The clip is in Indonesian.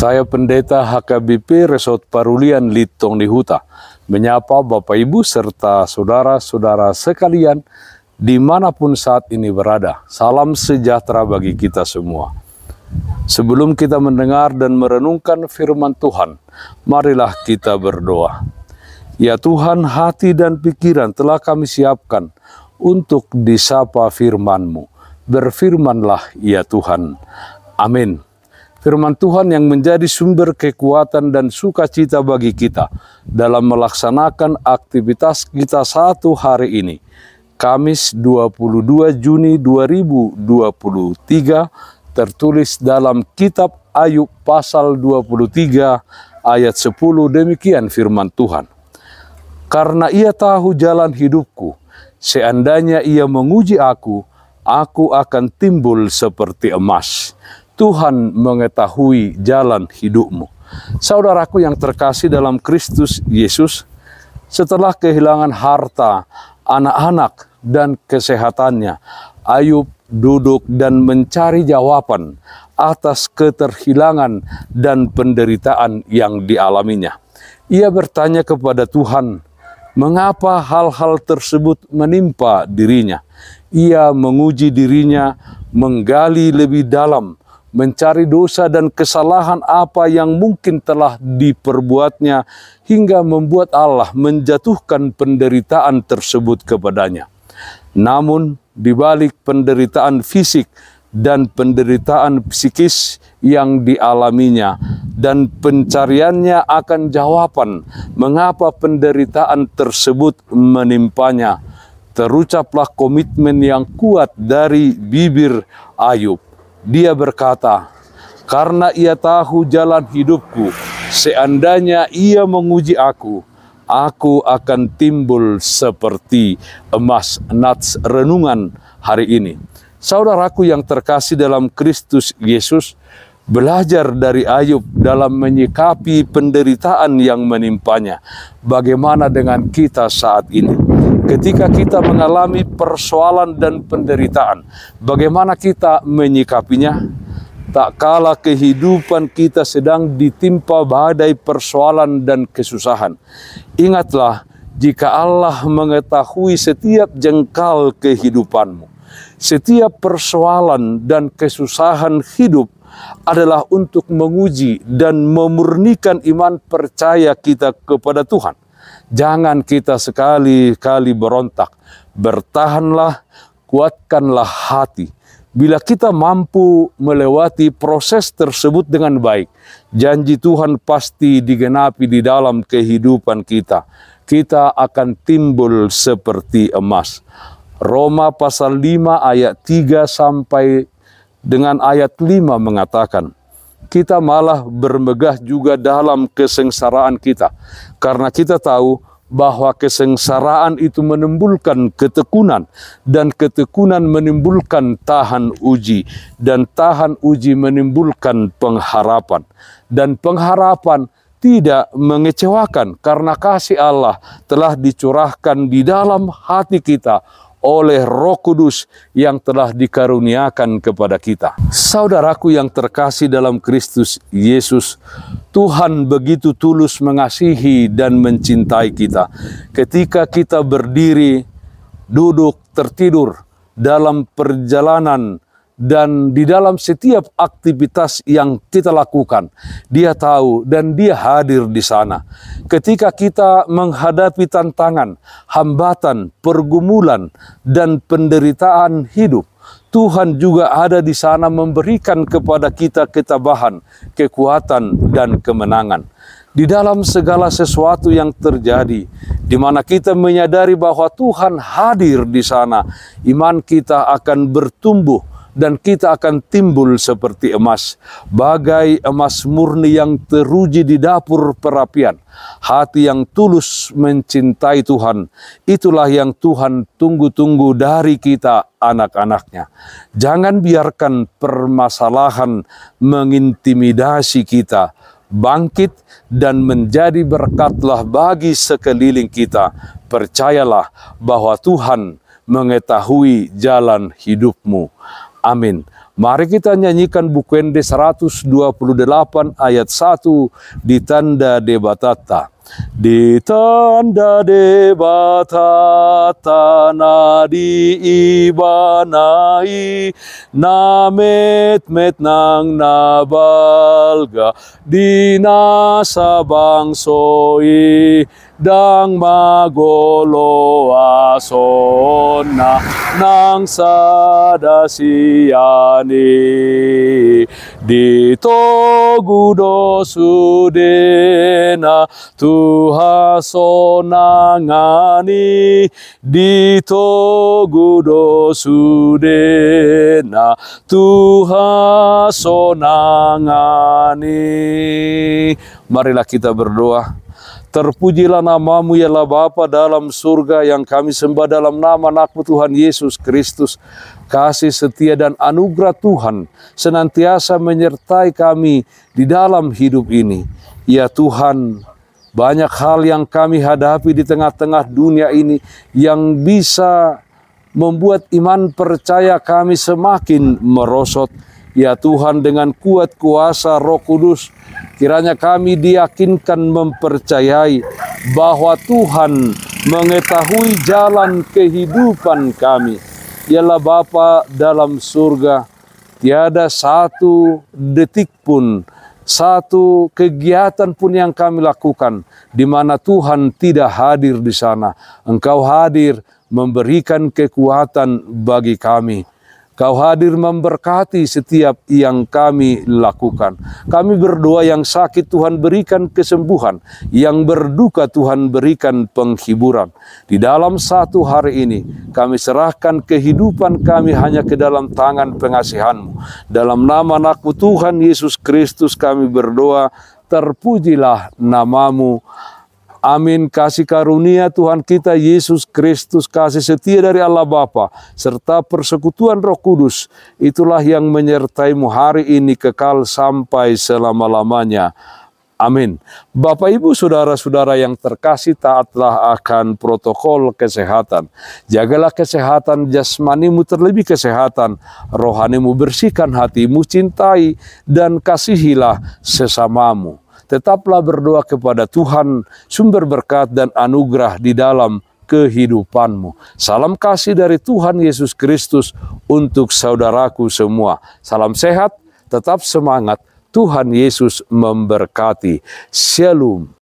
Saya Pendeta HKBP Resort Parulian Litong Nihuta, menyapa Bapak Ibu serta saudara-saudara sekalian dimanapun saat ini berada. Salam sejahtera bagi kita semua. Sebelum kita mendengar dan merenungkan firman Tuhan, marilah kita berdoa. Ya Tuhan, hati dan pikiran telah kami siapkan untuk disapa firman-Mu. Berfirmanlah ya Tuhan. Amin. Firman Tuhan yang menjadi sumber kekuatan dan sukacita bagi kita dalam melaksanakan aktivitas kita satu hari ini. Kamis 22 Juni 2023 tertulis dalam kitab Ayub pasal 23 ayat 10, demikian firman Tuhan. Karena ia tahu jalan hidupku, seandainya ia menguji aku akan timbul seperti emas. Tuhan mengetahui jalan hidupmu. Saudaraku yang terkasih dalam Kristus Yesus, setelah kehilangan harta, anak-anak, dan kesehatannya, Ayub duduk dan mencari jawaban atas keterhilangan dan penderitaan yang dialaminya. Ia bertanya kepada Tuhan, mengapa hal-hal tersebut menimpa dirinya? Ia menguji dirinya, menggali lebih dalam, mencari dosa dan kesalahan apa yang mungkin telah diperbuatnya hingga membuat Allah menjatuhkan penderitaan tersebut kepadanya. Namun di balik penderitaan fisik dan penderitaan psikis yang dialaminya dan pencariannya akan jawaban mengapa penderitaan tersebut menimpanya, terucaplah komitmen yang kuat dari bibir Ayub. Dia berkata, karena ia tahu jalan hidupku, seandainya ia menguji aku akan timbul seperti emas. Nats renungan hari ini. Saudaraku yang terkasih dalam Kristus Yesus, belajar dari Ayub dalam menyikapi penderitaan yang menimpanya. Bagaimana dengan kita saat ini? Ketika kita mengalami persoalan dan penderitaan, bagaimana kita menyikapinya? Tak kala kehidupan kita sedang ditimpa badai persoalan dan kesusahan, ingatlah jika Allah mengetahui setiap jengkal kehidupanmu. Setiap persoalan dan kesusahan hidup adalah untuk menguji dan memurnikan iman percaya kita kepada Tuhan. Jangan kita sekali-kali berontak. Bertahanlah, kuatkanlah hati. Bila kita mampu melewati proses tersebut dengan baik, janji Tuhan pasti digenapi di dalam kehidupan kita. Kita akan timbul seperti emas. Roma pasal 5 ayat 3 sampai dengan ayat 5 mengatakan, kita malah bermegah juga dalam kesengsaraan kita, karena kita tahu bahwa kesengsaraan itu menimbulkan ketekunan, dan ketekunan menimbulkan tahan uji, dan tahan uji menimbulkan pengharapan, dan pengharapan tidak mengecewakan karena kasih Allah telah dicurahkan di dalam hati kita oleh Roh Kudus yang telah dikaruniakan kepada kita. Saudaraku yang terkasih dalam Kristus Yesus, Tuhan begitu tulus mengasihi dan mencintai kita. Ketika kita berdiri, duduk, tertidur dalam perjalanan dan di dalam setiap aktivitas yang kita lakukan, Dia tahu dan Dia hadir di sana. Ketika kita menghadapi tantangan, hambatan, pergumulan, dan penderitaan hidup, Tuhan juga ada di sana memberikan kepada kita ketabahan, kekuatan, dan kemenangan. Di dalam segala sesuatu yang terjadi, di mana kita menyadari bahwa Tuhan hadir di sana, iman kita akan bertumbuh, dan kita akan timbul seperti emas, bagai emas murni yang teruji di dapur perapian. Hati yang tulus mencintai Tuhan, itulah yang Tuhan tunggu-tunggu dari kita, anak-anaknya. Jangan biarkan permasalahan mengintimidasi kita. Bangkit dan menjadi berkatlah bagi sekeliling kita. Percayalah bahwa Tuhan mengetahui jalan hidupmu. Amin. Mari kita nyanyikan Bukuende 128 ayat 1 di tanda debatata. Di tanda debatata na diibanai namet nang nabalga di nasa bangsoi dang magolo asona nang sadasiani dito gudo sudena Tuha sonangani dito gudo sudena Tuha sonangani. Marilah kita berdoa. Terpujilah namamu ya Allah Bapa dalam surga yang kami sembah dalam nama anak-Mu Tuhan Yesus Kristus. Kasih setia dan anugerah Tuhan senantiasa menyertai kami di dalam hidup ini. Ya Tuhan, banyak hal yang kami hadapi di tengah-tengah dunia ini yang bisa membuat iman percaya kami semakin merosot. Ya Tuhan, dengan kuat kuasa Roh Kudus, kiranya kami diyakinkan mempercayai bahwa Tuhan mengetahui jalan kehidupan kami. Yalah Bapa dalam surga, tiada satu detik pun, satu kegiatan pun yang kami lakukan di mana Tuhan tidak hadir di sana. Engkau hadir memberikan kekuatan bagi kami. Kau hadir memberkati setiap yang kami lakukan. Kami berdoa yang sakit Tuhan berikan kesembuhan, yang berduka Tuhan berikan penghiburan. Di dalam satu hari ini kami serahkan kehidupan kami hanya ke dalam tangan pengasihan-Mu. Dalam nama anak-Mu Tuhan Yesus Kristus kami berdoa, terpujilah namamu. Amin. Kasih karunia Tuhan kita Yesus Kristus, kasih setia dari Allah Bapa, serta persekutuan Roh Kudus, itulah yang menyertai-Mu hari ini kekal sampai selama-lamanya. Amin. Bapak Ibu Saudara-saudara yang terkasih, taatlah akan protokol kesehatan. Jagalah kesehatan jasmanimu, terlebih kesehatan rohanimu, bersihkan hatimu, cintai dan kasihilah sesamamu. Tetaplah berdoa kepada Tuhan, sumber berkat dan anugerah di dalam kehidupanmu. Salam kasih dari Tuhan Yesus Kristus untuk saudaraku semua. Salam sehat, tetap semangat. Tuhan Yesus memberkati. Shalom.